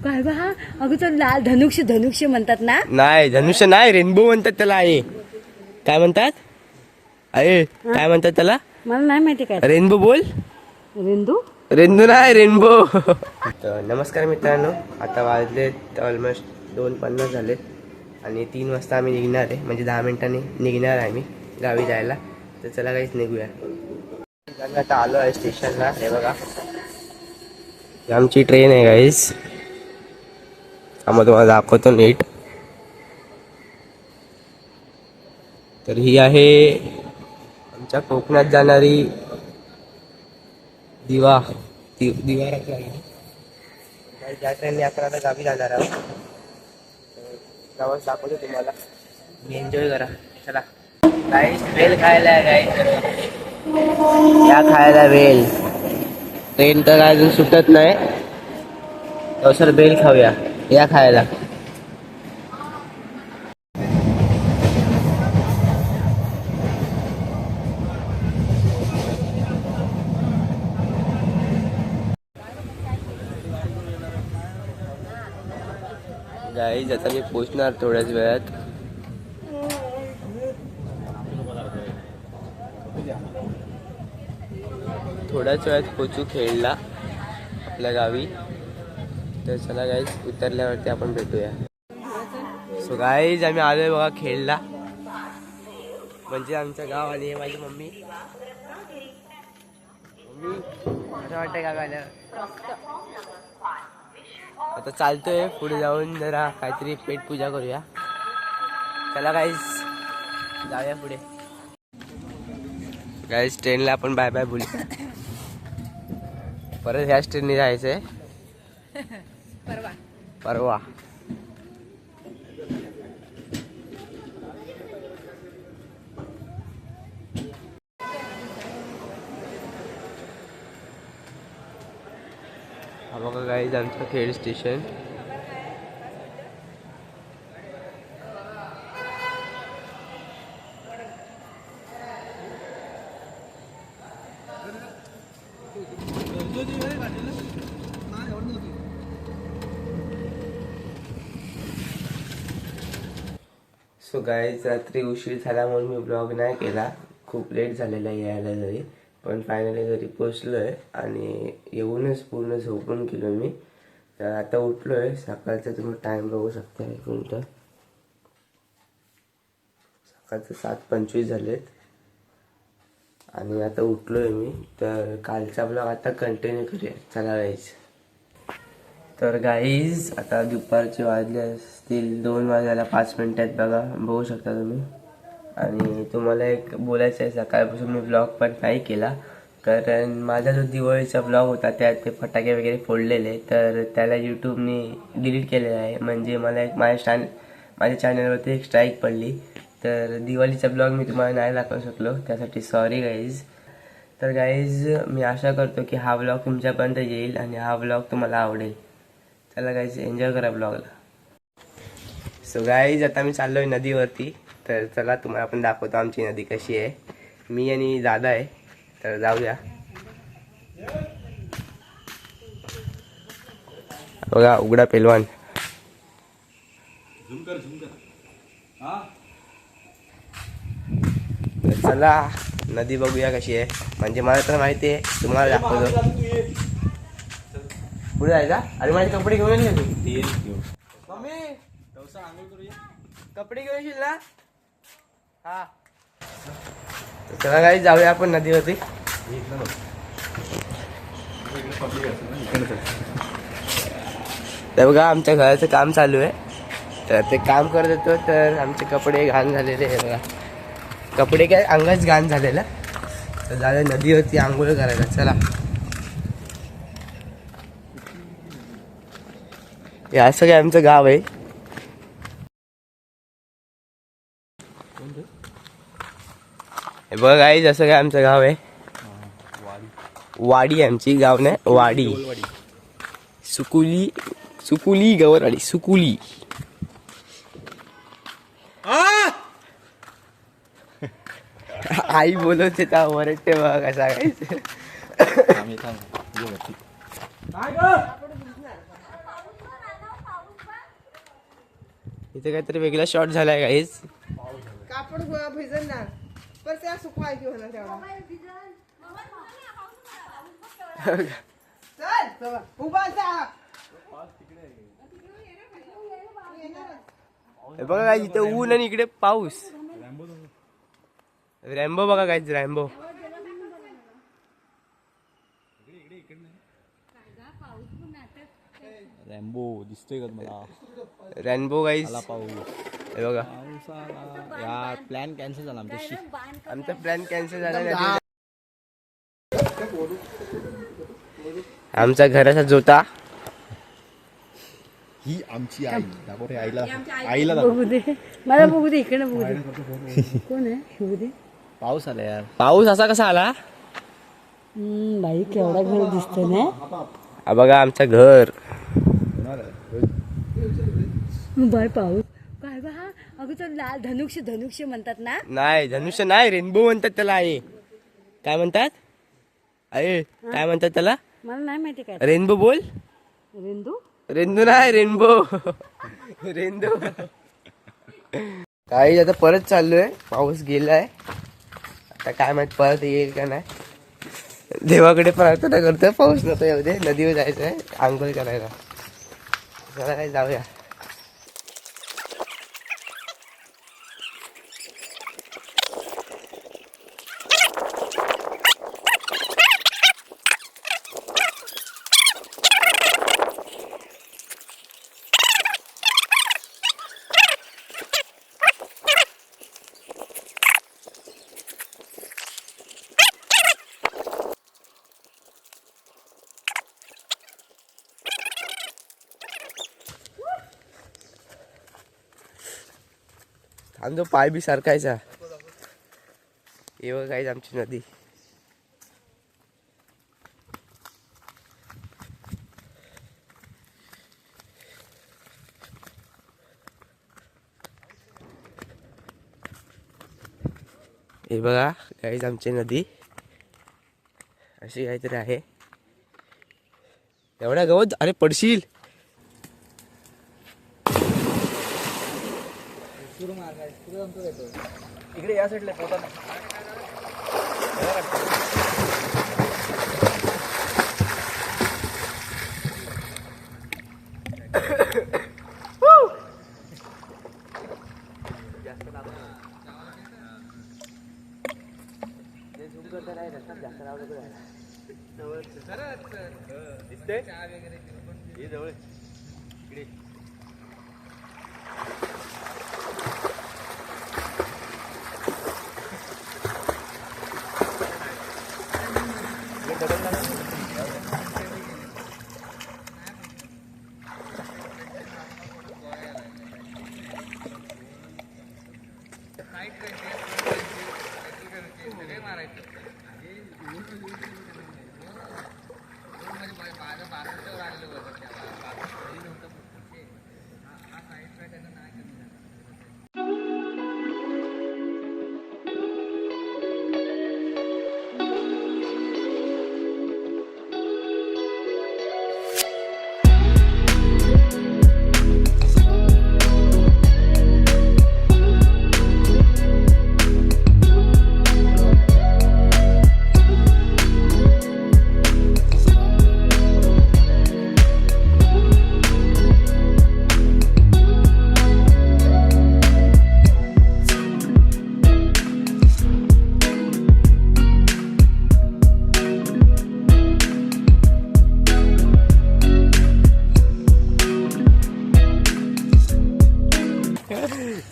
काय बा हा अगं तो लाल धनुष्य म्हणतात ना. नाही धनुष्य नाही, रेनबो म्हणतात त्याला. आहे काय म्हणतात, आहे काय म्हणतात त्याला, मला नाही माहिती काय. रेनबो बोल. रेंदू नाही, रेनबो. तर नमस्कार मित्रांनो, आता वाजलेत ऑलमोस्ट 2:50 झालेत आणि 3 वाजता आम्ही निघणार आहे, म्हणजे 10 मिनिटांनी निघणार आहे आम्ही गावी जायला. तर चला काहीच निघूया. आता आलो आहे स्टेशनला. हे बघा आमची ट्रेन आहे गाईस. आम्हाला तुम्हाला दाखवतो नीट. तर ही आहे आमच्या कोकणात जाणारी दिवा ज्या ट्रेनने आपण आता गावी जाणार आहोत. प्रवास दाखवतो तुम्हाला, मी एन्जॉय करा. चला गाईस, वेल खायला गाईस, या खायला वेल. ट्रेन तर अजून सुटत नाही, तर बेल खाऊया, या खायला. गाईज आता मी पोचणार थोड्याच वेळात. थोड्याच वेळात पोचू खेळला आपल्या गावी. तर चला गाईज, उतरल्यावरती आपण भेटूया. सो गाईज आम्ही आलोय बघा खेळला, म्हणजे आमचं गाव. आणि हे माझी मम्मी. असं वाटतंय का गायला. आता चालतोय पुढे जाऊन, जरा काहीतरी पेट पूजा करूया. चला गाईज जाऊया पुढे. गाईज ट्रेनला आपण बाय बाय बोलू. परत ह्याच ट्रेनने जायचंय परवा. हा बघा गाईज आमचं खेड स्टेशन. सो गाईज रात्री उशीर झाला म्हणून मी ब्लॉग नाही केला. खूप लेट झालेला यायला घरी, पण फायनली घरी पोचलो आहे आणि येऊनच पूर्ण झोपून गेलो मी. तर आता उठलो आहे. सकाळचा तुम्ही टाईम बघू शकता, 1 मिनिट. सकाळचं 7:25 झालेत आणि आता उठलो आहे मी. तर कालचा ब्लॉग आता कंटिन्यू करूया. चला गाईज. तर गाईज आता दुपारचे वाजले असतील 2 वाजायला 5 मिनिटात. बघू शकता तुम्ही. आणि तुम्हाला एक बोलायचं आहे, सकाळपासून मी ब्लॉग पण नाही केला, कारण माझा जो दिवाळीचा ब्लॉग होता त्यात ते फटाके वगैरे फोडलेले, तर त्याला यूट्यूबने डिलीट केलेलं आहे. म्हणजे मला एक माझ्या चॅनलवरती एक स्ट्राईक पडली. तर दिवाळीचा ब्लॉग मी तुम्हाला नाही दाखवू शकलो, त्यासाठी सॉरी गाईज. तर गाईज मी आशा करतो की हा ब्लॉग तुमच्यापर्यंत येईल आणि हा ब्लॉग तुम्हाला आवडेल. चला गाईज एन्जॉय करा ब्लॉगला. सो गाईज आता मी चाललो आहे नदीवरती. तर चला तुम्हाला पण दाखवतो आमची नदी कशी आहे. मी आणि दादा आहे, तर जाऊया. बघा उघडा पेलवान. तर चला नदी बघूया कशी आहे. म्हणजे मला तर माहिती आहे, तुम्हाला दाखवतो. पुढे जायचा. अरे माझे कपडे घेऊन येईल तू. मम्मी कपडे घेऊन येशील ना. हा चला काही जाऊया आपण नदीवरती. तर बघा आमच्या घराचं काम चालू आहे, तर ते काम करत होतो. तर आमचे कपडे घाण झालेले आहे बघा. कपडे काय अंगच घाण झालेलं. तर झालं नदीवरती आंघोळ करायला. चला हे असं काय आमचं गाव आहे. हे बघा गाई जसं काय आमचं गाव आहे. वाडी आमची, गाव नाही वाडी. सुकुली गवरवाडी सुकुली. आई बोलवते त्या वरटे बघा कसा इथे काहीतरी वेगळा शॉट झालाय गाईज. कापड भिजणार पण त्या सुकवाय की होणार तेवढा. चल उभा जा. हे बघा काय इथे ऊन आणि इकडे पाऊस. रॅम्बो बघा काय रॅम्बो. रॅम्बो दिसतोय का तुम्हाला? रॅम्बो गाईज आला पाऊस. हे बघा. पाऊस आला. या प्लॅन कॅन्सल झाला आमच्याशी. आमचा प्लॅन कॅन्सल झाला. आमचा घराचा जोता. ही आमची आई. दाखव रे आईला. आईला दाखव. बघू दे मला, बघू दे इकडे बघू दे. कोण आहे बघू दे. पाऊस आला यार. पाऊस असा कसा आला? बाई केवढा घर दिसतो ना. हा बघा आमचं घर. बाय पाऊस काय बा हा. अगं तो लाल धनुक्ष धनुक्ष म्हणतात ना. नाही धनुष्य नाही, रेनबो म्हणतात त्याला. आहे काय म्हणतात? आहे काय म्हणतात त्याला? मला नाही माहिती काय. रेनबो बोल. रेंदू रेनबो नाही, रेनबो. रेनबो. काही आता परत चाललोय. पाऊस गेलाय आता काय माहित परत येईल का नाही. देवाकडे प्रार्थना करतोय पाऊस नको येऊ दे. नदीवर जायचंय आंघोळ करायला. चला काय जाऊया. आमचा पाय बी सारखायचा. हे बघ काहीच आमची नदी. हे बघा काहीच आमची नदी अशी काहीतरी आहे. एवढा गवत, अरे पडशील. इकडे या साईडला पोटा.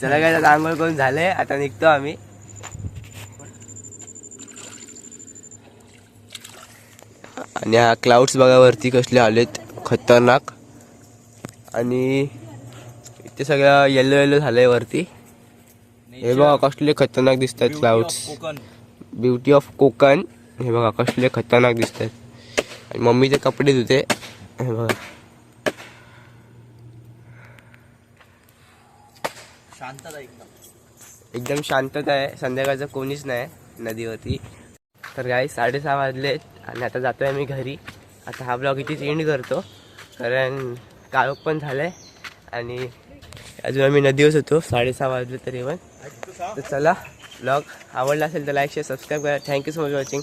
चला काय आता आंघोळ करून झाले. आता निघतो आम्ही. आणि हा क्लाउड्स बघा वरती कसले आलेत खतरनाक. आणि इथे सगळं येलो येलो झालंय वरती. हे बघा कसले खतरनाक दिसतात क्लाउड्स. Beauty of Konkan. हे बघा कसले खतरनाक दिसतात. आणि मम्मीचे कपडे धुते. हे बघा शांतता एकदम शांतता आहे. संध्याकाळचं कोणीच नाही नदीवरती. तर गाई 6:30 वाजलेत आणि आता जातोय आम्ही घरी. आता हा ब्लॉग इथेच एंड करतो कारण काळोख पण झालंय आणि अजून आम्ही नदीवरच होतो 6:30 वाजले तरी पण. तर चला, ब्लॉग आवडला असेल तर लाईक शेअर सबस्क्राईब करा. Thank you so much watching.